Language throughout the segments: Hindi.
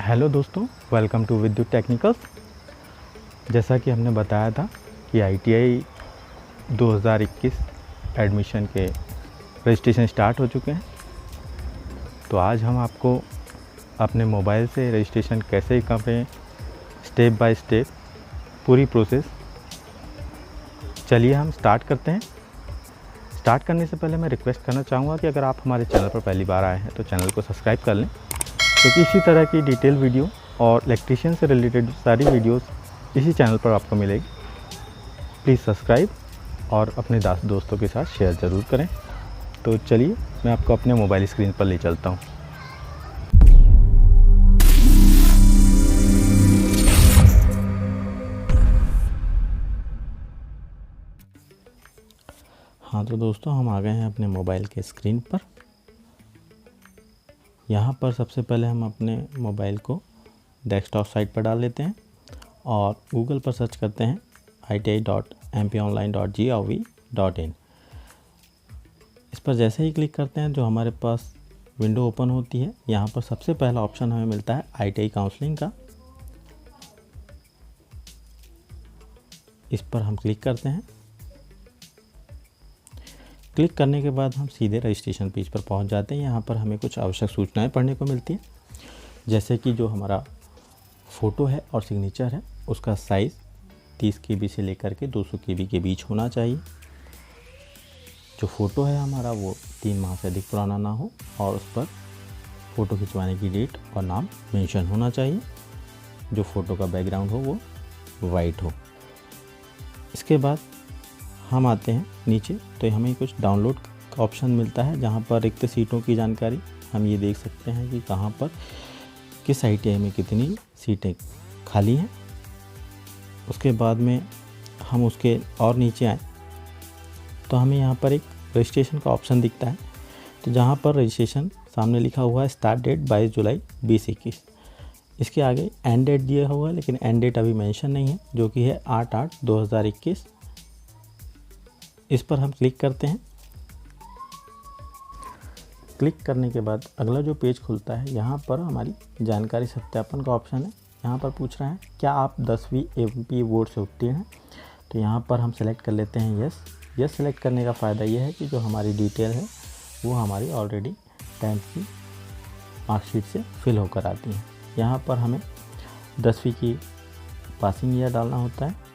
हेलो दोस्तों, वेलकम टू विद्युत टेक्निकल्स। जैसा कि हमने बताया था कि ITI 2021 एडमिशन के रजिस्ट्रेशन स्टार्ट हो चुके हैं। तो आज हम आपको अपने मोबाइल से रजिस्ट्रेशन कैसे करें, स्टेप बाय स्टेप पूरी प्रोसेस, चलिए हम स्टार्ट करते हैं। स्टार्ट करने से पहले मैं रिक्वेस्ट करना चाहूँगा कि अगर आप हमारे चैनल पर पहली बार आए हैं तो चैनल को सब्सक्राइब कर लें, क्योंकि इसी तरह की डिटेल वीडियो और इलेक्ट्रीशियन से रिलेटेड सारी वीडियोस इसी चैनल पर आपको मिलेगी। प्लीज़ सब्सक्राइब और अपने दोस्तों के साथ शेयर ज़रूर करें। तो चलिए मैं आपको अपने मोबाइल स्क्रीन पर ले चलता हूँ। हाँ तो दोस्तों, हम आ गए हैं अपने मोबाइल के स्क्रीन पर। यहाँ पर सबसे पहले हम अपने मोबाइल को डेस्कटॉप साइट पर डाल लेते हैं और गूगल पर सर्च करते हैं iti.mponline.gov.in। इस पर जैसे ही क्लिक करते हैं जो हमारे पास विंडो ओपन होती है, यहाँ पर सबसे पहला ऑप्शन हमें मिलता है ITI काउंसलिंग का। इस पर हम क्लिक करते हैं। क्लिक करने के बाद हम सीधे रजिस्ट्रेशन पेज पर पहुंच जाते हैं। यहाँ पर हमें कुछ आवश्यक सूचनाएं पढ़ने को मिलती हैं, जैसे कि जो हमारा फ़ोटो है और सिग्नेचर है उसका साइज़ 30 KB से लेकर के 200 KB के बीच होना चाहिए। जो फ़ोटो है हमारा वो 3 माह से अधिक पुराना ना हो और उस पर फ़ोटो खिंचवाने की डेट और नाम मेंशन होना चाहिए। जो फ़ोटो का बैकग्राउंड हो वो वाइट हो। इसके बाद हम आते हैं नीचे, तो हमें कुछ डाउनलोड का ऑप्शन मिलता है, जहाँ पर रिक्त सीटों की जानकारी हम ये देख सकते हैं कि कहाँ पर किस ITI में कितनी सीटें खाली हैं। उसके बाद में हम उसके और नीचे आए तो हमें यहाँ पर एक रजिस्ट्रेशन का ऑप्शन दिखता है, तो जहाँ पर रजिस्ट्रेशन सामने लिखा हुआ है स्टार्ट डेट 22 जुलाई 2021। इसके आगे एंड डेट दिया हुआ है, लेकिन एंड डेट अभी मेंशन नहीं है, जो कि है 8/8/2021। इस पर हम क्लिक करते हैं। क्लिक करने के बाद अगला जो पेज खुलता है, यहाँ पर हमारी जानकारी सत्यापन का ऑप्शन है। यहाँ पर पूछ रहा है क्या आप 10वीं MP बोर्ड से उत्तीर्ण हैं, तो यहाँ पर हम सेलेक्ट कर लेते हैं यस। यस सेलेक्ट करने का फ़ायदा यह है कि जो हमारी डिटेल है वो हमारी ऑलरेडी 10th की मार्कशीट से फिल होकर आती है। यहाँ पर हमें 10वीं की पासिंग ईयर डालना होता है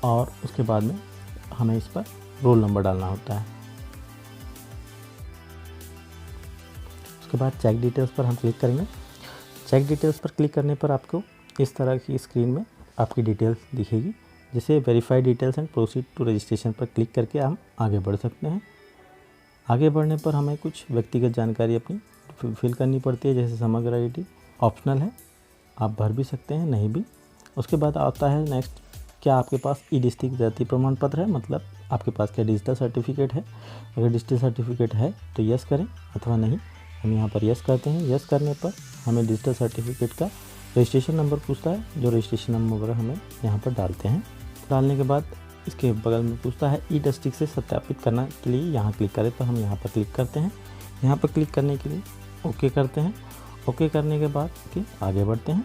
और उसके बाद में हमें इस पर रोल नंबर डालना होता है। उसके बाद चेक डिटेल्स पर हम क्लिक करेंगे। चेक डिटेल्स पर क्लिक करने पर आपको इस तरह की स्क्रीन में आपकी डिटेल्स दिखेगी, जिसे verify details and proceed to registration पर क्लिक करके हम आगे बढ़ सकते हैं। आगे बढ़ने पर हमें कुछ व्यक्तिगत जानकारी अपनी फिल करनी पड़ती है, जैसे समग्र ID ऑप्शनल है, आप भर भी सकते हैं, नहीं भी। उसके बाद आता है नेक्स्ट, क्या आपके पास ई-डिस्ट्रिक्ट जाति प्रमाण पत्र है, मतलब आपके पास क्या डिजिटल सर्टिफिकेट है। अगर डिजिटल सर्टिफिकेट है तो यस करें अथवा नहीं। हम यहाँ पर यस करते हैं। यस करने पर हमें डिजिटल सर्टिफिकेट का रजिस्ट्रेशन नंबर पूछता है, जो रजिस्ट्रेशन नंबर हमें यहाँ पर डालते हैं। डालने के बाद इसके बगल में पूछता है ई-डिस्ट्रिक्ट से सत्यापित करने के लिए यहाँ क्लिक करें, तो हम यहाँ पर क्लिक करते हैं। यहाँ पर क्लिक करने के लिए ओके करते हैं। ओके करने के बाद आगे बढ़ते हैं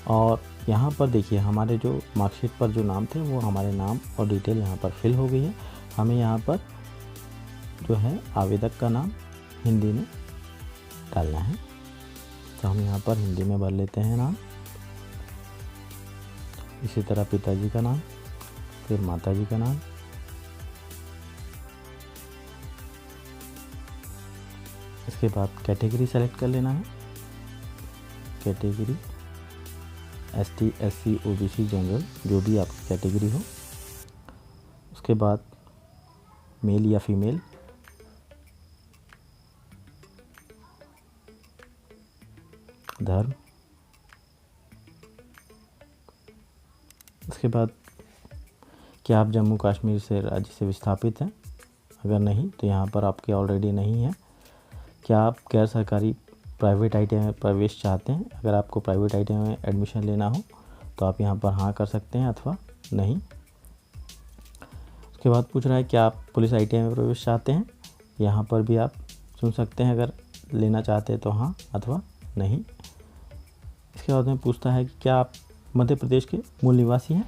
और यहाँ पर देखिए हमारे जो मार्कशीट पर जो नाम थे वो हमारे नाम और डिटेल यहाँ पर फिल हो गई है। हमें यहाँ पर जो है आवेदक का नाम हिंदी में डालना है, तो हम यहाँ पर हिंदी में भर लेते हैं नाम। इसी तरह पिताजी का नाम, फिर माताजी का नाम, इसके बाद कैटेगरी सेलेक्ट कर लेना है। Category ST SC OBC general, जो भी आपकी कैटेगरी हो। उसके बाद मेल या फीमेल, धर्म, उसके बाद क्या आप जम्मू कश्मीर से राज्य से विस्थापित हैं, अगर नहीं तो यहाँ पर आपके ऑलरेडी नहीं है। क्या आप गैर सरकारी प्राइवेट ITI में प्रवेश चाहते हैं, अगर आपको प्राइवेट ITI में एडमिशन लेना हो तो आप यहाँ पर हाँ कर सकते हैं अथवा नहीं। उसके बाद पूछ रहा है क्या आप पुलिस ITI में प्रवेश चाहते हैं, यहाँ पर भी आप चुन सकते हैं, अगर लेना चाहते हैं तो हाँ अथवा नहीं। इसके बाद में पूछता है कि क्या आप मध्य प्रदेश के मूल निवासी हैं,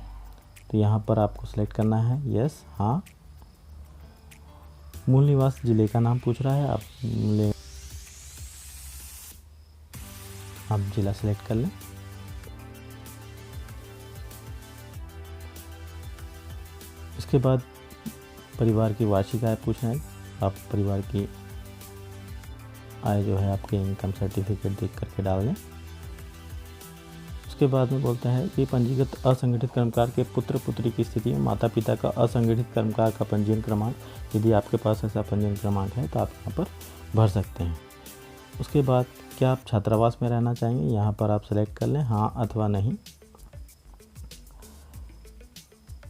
तो यहाँ पर आपको सेलेक्ट करना है यस, हाँ। मूल निवास जिले का नाम पूछ रहा है, आप जिला सेलेक्ट कर लें। इसके बाद परिवार की वार्षिक आय पूछ रहे हैं, आप परिवार की आय जो है आपके इनकम सर्टिफिकेट देख करके डाल दें। उसके बाद में बोलता है कि पंजीकृत असंगठित कर्मकार के पुत्र पुत्री की स्थिति में माता पिता का असंगठित कर्मकार का पंजीयन क्रमांक, यदि आपके पास ऐसा पंजीयन क्रमांक है तो आप यहाँ पर भर सकते हैं। उसके बाद क्या आप छात्रावास में रहना चाहेंगे, यहाँ पर आप सेलेक्ट कर लें हाँ अथवा नहीं।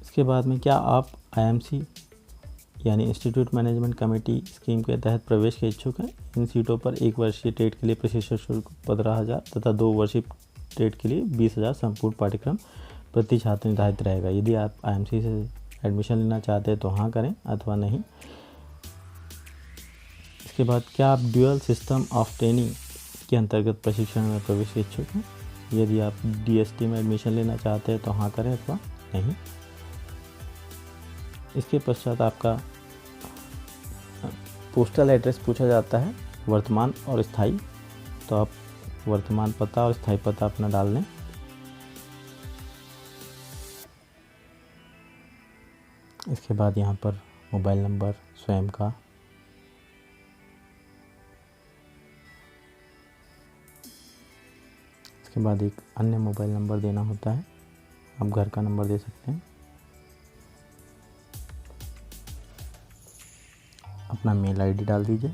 इसके बाद में क्या आप IMC यानी इंस्टीट्यूट मैनेजमेंट कमेटी स्कीम के तहत प्रवेश के इच्छुक हैं। इन सीटों पर 1 वर्षीय टेट के लिए प्रशिक्षण शुल्क 15,000 तथा 2 वर्षीय टेट के लिए 20,000 संपूर्ण पाठ्यक्रम प्रति छात्र निर्धारित रहेगा। यदि आप IMC से एडमिशन लेना चाहते हैं तो हाँ करें अथवा नहीं। इसके बाद क्या आप ड्यूअल सिस्टम ऑफ ट्रेनिंग के अंतर्गत प्रशिक्षण में प्रवेश के इच्छुक हैं। यदि आप DST में एडमिशन लेना चाहते हैं तो हाँ करें अथवा नहीं। इसके पश्चात आपका पोस्टल एड्रेस पूछा जाता है, वर्तमान और स्थायी, तो आप वर्तमान पता और स्थायी पता अपना डाल दें। इसके बाद यहाँ पर मोबाइल नंबर स्वयं का, इसके बाद एक अन्य मोबाइल नंबर देना होता है, आप घर का नंबर दे सकते हैं। अपना मेल ID डाल दीजिए।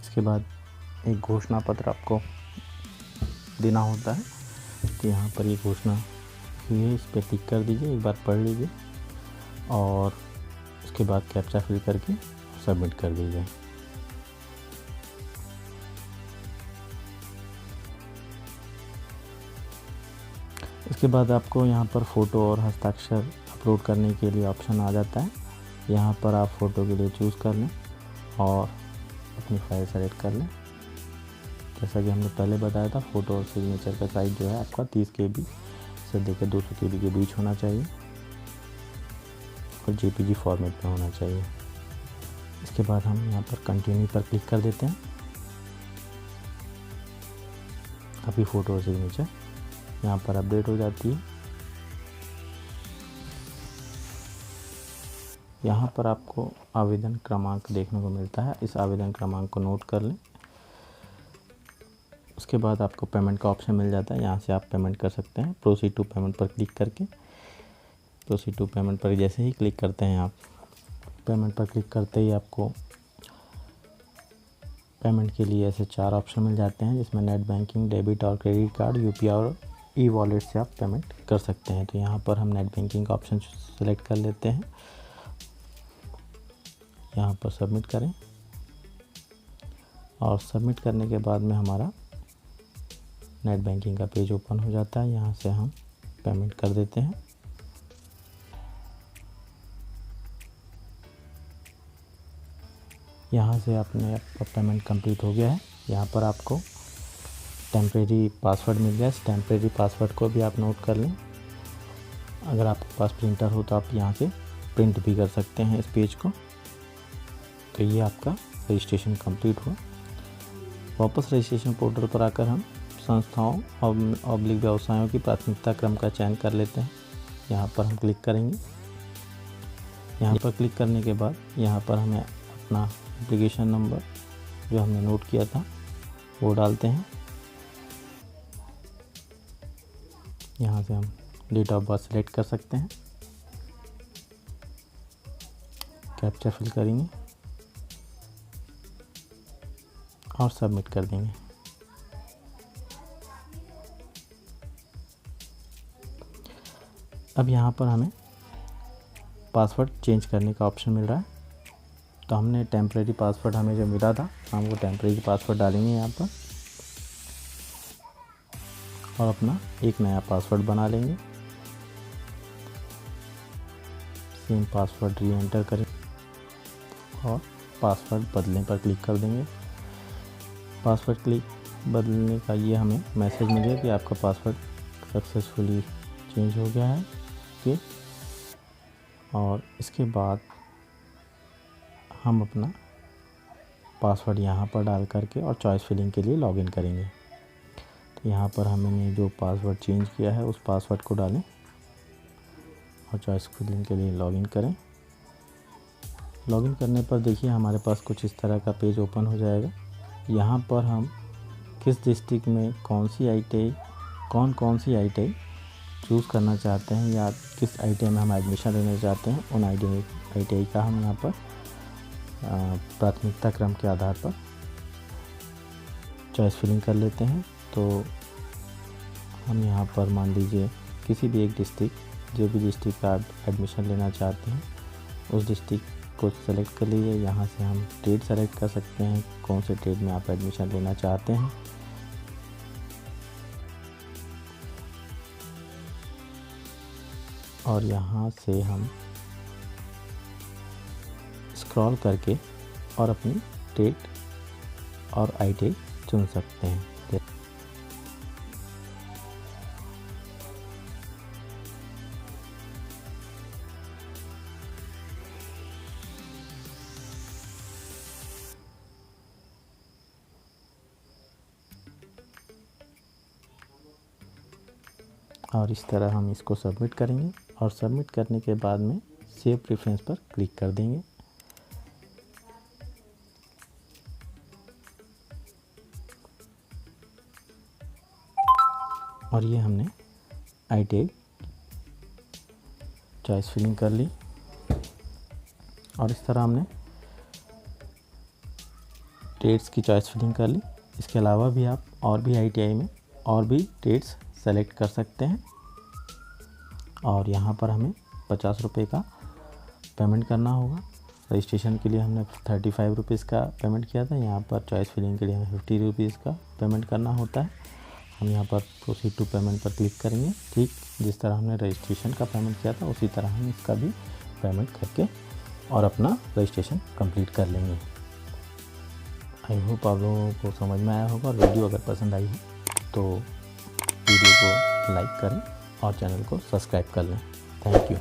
इसके बाद एक घोषणा पत्र आपको देना होता है, तो यहाँ पर ये घोषणा है, इस पर टिक कर दीजिए, एक बार पढ़ लीजिए और उसके बाद कैप्चा फिल करके सबमिट कर दीजिए। इसके बाद आपको यहाँ पर फ़ोटो और हस्ताक्षर अपलोड करने के लिए ऑप्शन आ जाता है। यहाँ पर आप फ़ोटो के लिए चूज़ कर लें और अपनी फाइल सेलेक्ट कर लें। जैसा कि हमने पहले बताया था, फ़ोटो और सिग्नेचर का साइज़ जो है आपका 30 KB से लेकर 200 KB के बीच होना चाहिए और JPG फॉर्मेट में होना चाहिए। इसके बाद हम यहाँ पर कंटिन्यू पर क्लिक कर देते हैं। आपकी फ़ोटो और सिग्नेचर यहाँ पर अपडेट हो जाती है। यहाँ पर आपको आवेदन क्रमांक देखने को मिलता है, इस आवेदन क्रमांक को नोट कर लें। उसके बाद आपको पेमेंट का ऑप्शन मिल जाता है, यहाँ से आप पेमेंट कर सकते हैं। प्रोसीड टू पेमेंट पर क्लिक करके, प्रोसीड टू पेमेंट पर जैसे ही क्लिक करते हैं आप, पेमेंट पर क्लिक करते ही आपको पेमेंट के लिए ऐसे 4 ऑप्शन मिल जाते हैं, जिसमें नेट बैंकिंग, डेबिट और क्रेडिट कार्ड, UPI और ई-वॉलेट से आप पेमेंट कर सकते हैं। तो यहाँ पर हम नेट बैंकिंग का ऑप्शन सेलेक्ट कर लेते हैं, यहाँ पर सबमिट करें और सबमिट करने के बाद में हमारा नेट बैंकिंग का पेज ओपन हो जाता है। यहाँ से हम पेमेंट कर देते हैं। यहाँ से आपने आपका पेमेंट कंप्लीट हो गया है। यहाँ पर आपको टेम्परेरी पासवर्ड मिल गया है, इस टेम्परेरी पासवर्ड को भी आप नोट कर लें। अगर आपके पास प्रिंटर हो तो आप यहाँ से प्रिंट भी कर सकते हैं इस पेज को। तो ये आपका रजिस्ट्रेशन कंप्लीट हुआ। वापस रजिस्ट्रेशन पोर्टल पर आकर हम संस्थाओं और व्यवसायों की प्राथमिकता क्रम का चयन कर लेते हैं। यहाँ पर हम क्लिक करेंगे। यहाँ पर क्लिक करने के बाद यहाँ पर हमें अपना एप्लीकेशन नंबर जो हमने नोट किया था वो डालते हैं। यहाँ से हम डेट ऑफ बर्थ सेलेक्ट कर सकते हैं, कैप्चा फिल करेंगे और सबमिट कर देंगे। अब यहाँ पर हमें पासवर्ड चेंज करने का ऑप्शन मिल रहा है। तो हमने टेम्परेरी पासवर्ड हमें जो मिला था, हम वो टेम्परेरी पासवर्ड डालेंगे यहाँ पर और अपना एक नया पासवर्ड बना लेंगे। सेम पासवर्ड री एंटर करें और पासवर्ड बदलने पर क्लिक कर देंगे। पासवर्ड क्लिक बदलने का ये हमें मैसेज मिल गया कि आपका पासवर्ड सक्सेसफुली चेंज हो गया है। ओके, और इसके बाद हम अपना पासवर्ड यहाँ पर डाल करके और चॉइस फिलिंग के लिए लॉगिन करेंगे। तो यहाँ पर हमने जो पासवर्ड चेंज किया है उस पासवर्ड को डालें और चॉइस फिलिंग के लिए लॉगिन करें। लॉगिन करने पर देखिए हमारे पास कुछ इस तरह का पेज ओपन हो जाएगा। यहाँ पर हम किस डिस्ट्रिक्ट में कौन सी ITI चूज़ करना चाहते हैं या किस ITI में हम एडमिशन लेना चाहते हैं, उन ITI का हम यहाँ पर प्राथमिकता क्रम के आधार पर चॉइस फिलिंग कर लेते हैं। तो हम यहाँ पर मान लीजिए किसी भी एक डिस्ट्रिक्ट, जो भी डिस्ट्रिक्ट का आप एडमिशन लेना चाहते हैं उस डिस्ट्रिक्ट को सेलेक्ट कर लीजिए। यहाँ से हम ट्रेड सेलेक्ट कर सकते हैं, कौन से ट्रेड में आप एडमिशन लेना चाहते हैं। और यहाँ से हम स्क्रॉल करके और अपनी ट्रेड और ITI चुन सकते हैं। और इस तरह हम इसको सबमिट करेंगे और सबमिट करने के बाद में सेव प्रेफरेंस पर क्लिक कर देंगे। और ये हमने ITI चॉइस फिलिंग कर ली। और इस तरह हमने ट्रेड्स की चॉइस फिलिंग कर ली। इसके अलावा भी आप और भी ITI में और भी ट्रेड्स सेलेक्ट कर सकते हैं। और यहाँ पर हमें 50 रुपये का पेमेंट करना होगा। रजिस्ट्रेशन के लिए हमने 35 रुपीज़ का पेमेंट किया था, यहाँ पर चॉइस फिलिंग के लिए हमें 50 रुपीज़ का पेमेंट करना होता है। हम यहाँ पर प्रोसीड टू पेमेंट पर क्लिक करेंगे। ठीक जिस तरह हमने रजिस्ट्रेशन का पेमेंट किया था उसी तरह हम इसका भी पेमेंट करके और अपना रजिस्ट्रेशन कंप्लीट कर लेंगे। आई होप आप लोगों को समझ में आया होगा। और वीडियो अगर पसंद आई हो तो वीडियो को लाइक करें और चैनल को सब्सक्राइब कर लें। Thank you.